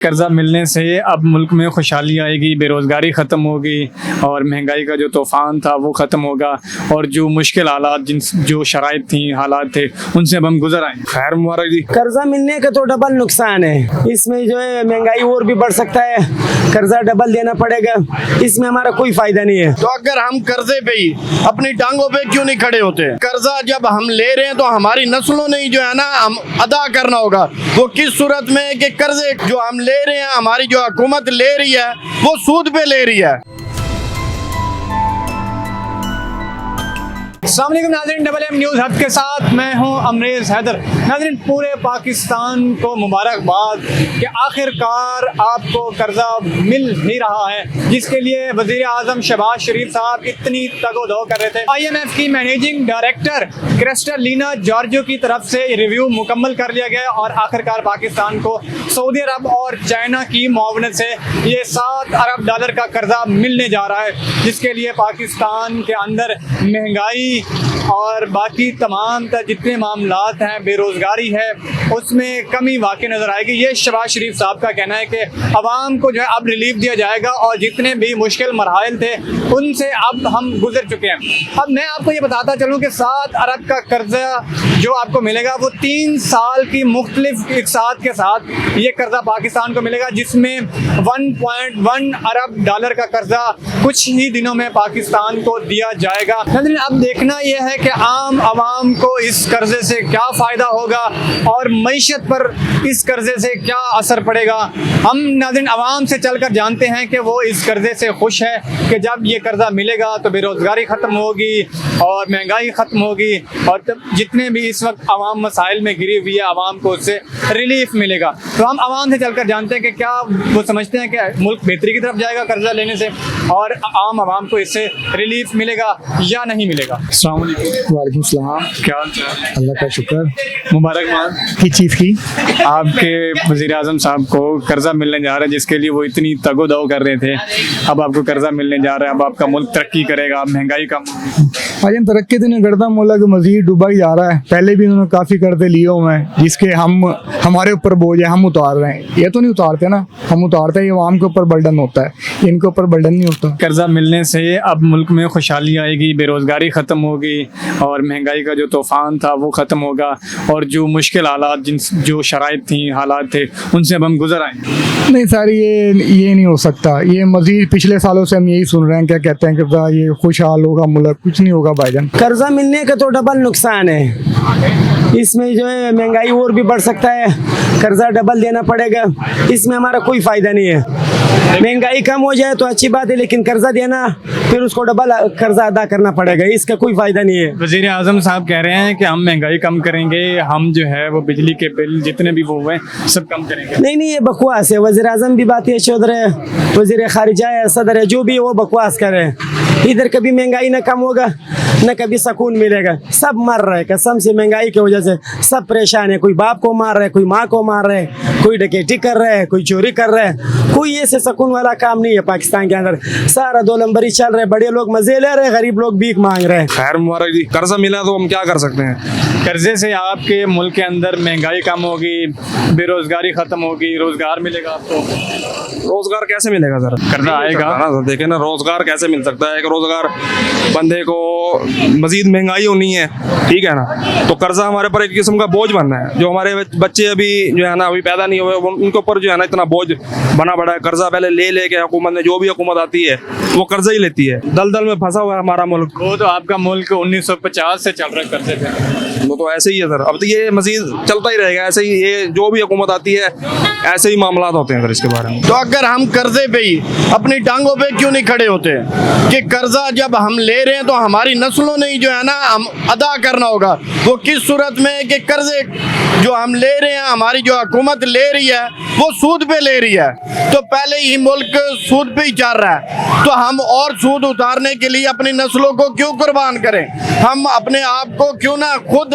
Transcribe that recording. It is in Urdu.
قرضہ ملنے سے اب ملک میں خوشحالی آئے گی، بے روزگاری ختم ہوگی اور مہنگائی کا جو طوفان تھا وہ ختم ہوگا، اور جو مشکل حالات جو شرائط تھیں، حالات تھے، ان سے اب ہم گزر آئیں گے۔ خیر مبارک جی۔ قرضہ ملنے کا تو ڈبل نقصان ہے، اس میں جو ہے مہنگائی اور بھی بڑھ سکتا ہے، قرضہ ڈبل دینا پڑے گا، اس میں ہمارا کوئی فائدہ نہیں ہے۔ تو اگر ہم قرضے پہ ہی اپنی ٹانگوں پہ کیوں نہیں کھڑے ہوتے؟ قرضہ جب ہم لے رہے ہیں تو ہماری نسلوں نے جو ہے نا ہم ادا کرنا ہوگا۔ وہ کس صورت میں کہ قرضے جو ہم لے رہے ہیں، ہماری جو حکومت لے رہی ہے وہ سود پہ لے رہی ہے۔ السلام علیکم ناظرین، ڈبل ایم نیوز ہب کے ساتھ میں ہوں امریز حیدر۔ ناظرین، پورے پاکستان کو مبارکباد کہ آخر کار آپ کو قرضہ مل ہی رہا ہے، جس کے لیے وزیر اعظم شہباز شریف صاحب اتنی تگ و دو کر رہے تھے۔ آئی ایم ایف کی مینیجنگ ڈائریکٹر کرسٹلینا جارجو کی طرف سے ریویو مکمل کر لیا گیا اور آخر کار پاکستان کو سعودی عرب اور چائنا کی معاونت سے یہ $7 ارب کا قرضہ ملنے جا رہا ہے، جس کے لیے پاکستان کے اندر مہنگائی اور باقی تمام جتنے معاملات ہیں، بے روزگاری ہے، اس میں کمی واقع نظر آئے گی۔ یہ شہباز شریف صاحب کا کہنا ہے کہ عوام کو جو ہے اب ریلیف دیا جائے گا اور جتنے بھی مشکل مراحل تھے ان سے اب ہم گزر چکے ہیں۔ اب میں آپ کو یہ بتاتا چلوں کہ $7 ارب کا قرضہ جو آپ کو ملے گا وہ 3 سال کی مختلف اقساط کے ساتھ یہ قرضہ پاکستان کو ملے گا، جس میں $1.1 ارب کا قرضہ کچھ ہی دنوں میں پاکستان کو دیا جائے گا۔ اب دیکھنا یہ ہے کہ عام عوام کو اس قرضے سے کیا فائدہ ہوگا اور معیشت پر اس قرضے سے کیا اثر پڑے گا۔ ہم ناظرین عوام سے چل کر جانتے ہیں کہ وہ اس قرضے سے خوش ہے کہ جب یہ قرضہ ملے گا تو بے روزگاری ختم ہوگی اور مہنگائی ختم ہوگی، اور جتنے بھی اس وقت عوام مسائل میں گری ہوئی ہے عوام کو اس سے ریلیف ملے گا۔ تو ہم عوام سے چل کر جانتے ہیں کہ کیا وہ سمجھتے ہیں کہ ملک بہتری کی طرف جائے گا قرضہ لینے سے، اور عام عوام کو اس سے ریلیف ملے گا یا نہیں ملے گا۔ السلام علیکم۔ وعلیکم السلام۔ کیا حال چال؟ اللہ کا شکر۔ مبارکباد کس چیز کی؟ آپ کے وزیر اعظم صاحب کو قرضہ ملنے جا رہا ہے، جس کے لیے وہ اتنی تگ و دو کر رہے تھے۔ اب آپ کو قرضہ ملنے جا رہا ہے، اب آپ کا ملک ترقی کرے گا، مہنگائی کم ہوگی۔ بھائی ترقی تو نہیں کرتا، ملک مزید ڈوبا ہی جا رہا ہے۔ پہلے بھی انہوں نے کافی قرضے لیے ہوئے ہیں جس کے ہمارے اوپر بوجھ ہے، ہم اتار رہے ہیں۔ یہ تو نہیں اتارتے نا، ہم اتارتے ہیں، یہ عوام کے اوپر برڈن ہوتا ہے، ان کے اوپر برڈن نہیں ہوتا۔ قرضہ ملنے سے اب ملک میں خوشحالی آئے گی، بے روزگاری ختم ہوگی اور مہنگائی کا جو طوفان تھا وہ ختم ہوگا، اور جو مشکل حالات جو شرائط تھیں، حالات تھے، ان سے اب ہم گزر آئیں گے۔ نہیں سر، یہ نہیں ہو سکتا۔ یہ مزید پچھلے سالوں سے ہم یہی سن رہے ہیں، کیا کہتے ہیں کہ یہ خوشحال ہوگا ملک، کچھ نہیں ہوگا بھائی جان۔ قرضہ ملنے کا تو ڈبل نقصان ہے، اس میں جو ہے مہنگائی اور بھی بڑھ سکتا ہے، قرضہ ڈبل دینا پڑے گا، اس میں ہمارا کوئی فائدہ نہیں ہے۔ مہنگائی کم ہو جائے تو اچھی بات ہے، لیکن قرضہ دینا پھر اس کو ڈبل قرضہ ادا کرنا پڑے گا، اس کا کوئی فائدہ نہیں ہے۔ وزیر اعظم صاحب کہہ رہے ہیں کہ ہم مہنگائی کم کریں گے، ہم جو ہے وہ بجلی کے بل جتنے بھی وہ ہوئے سب کم کریں گے۔ نہیں، یہ بکواس ہے۔ وزیر اعظم بھی بات چودھر ہے، وزیر خارجہ ہے، صدر ہے، جو بھی وہ بکواس کر رہے ہیں۔ ادھر کبھی مہنگائی نہ کم ہوگا نہ کبھی سکون ملے گا، سب مر رہے قسم سے، مہنگائی کی وجہ سے سب پریشان ہے۔ کوئی باپ کو مار رہے، کوئی ماں کو مار رہے، کوئی ڈکیٹی کر رہے، کوئی چوری کر رہے، کوئی ایسے سکون والا کام نہیں ہے پاکستان کے اندر۔ سارا 2 نمبری چل رہے، بڑے لوگ مزے لے رہے، غریب لوگ بھیک مانگ رہے ہیں۔ خیر مبارک جی۔ قرضہ ملا تو ہم کیا کر سکتے ہیں؟ قرضے سے آپ کے ملک کے اندر مہنگائی کم ہوگی، بے روزگاری ختم ہوگی، روزگار ملے گا آپ کو۔ روزگار کیسے ملے گا سر؟ قرضہ آئے گا۔ دیکھیں نا، روزگار کیسے مل سکتا ہے کہ روزگار بندے کو مزید مہنگائی ہونی ہے، ٹھیک ہے نا، تو قرضہ ہمارے پر ایک قسم کا بوجھ بننا ہے۔ جو ہمارے بچے ابھی جو ہے نا ابھی پیدا نہیں ہوئے، ان کے اوپر جو ہے نا اتنا بوجھ بنا پڑا ہے۔ قرضہ پہلے لے کے حکومت نے، جو بھی حکومت آتی ہے وہ قرضہ ہی لیتی ہے۔ دلدل میں پھنسا ہوا ہے ہمارا ملک۔ وہ تو آپ کا ملک 1950 سے چل رہا ہے قرضے پہ۔ وہ تو ایسے ہی ہے سر، اب تو یہ مزید چلتا ہی رہے گا ایسے ہی۔ یہ جو بھی حکومت آتی ہے ایسے ہی معاملات ہوتے ہیں سر اس کے بارے میں۔ تو اگر ہم قرضے پہ ہی اپنی ٹانگوں پہ کیوں نہیں کھڑے ہوتے؟ کہ قرضہ جب ہم لے رہے ہیں تو ہماری نسلوں نے جو ہے نا ہم ادا کرنا ہوگا۔ وہ کس صورت میں کہ قرضے جو ہم لے رہے ہیں، ہماری جو حکومت لے رہی ہے وہ سود پہ لے رہی ہے، تو پہلے ہی ملک سود پہ ہی چل رہا ہے، تو ہم اور سود اتارنے کے لیے اپنی نسلوں کو کیوں قربان کریں؟ ہم اپنے آپ کو کیوں نہ خود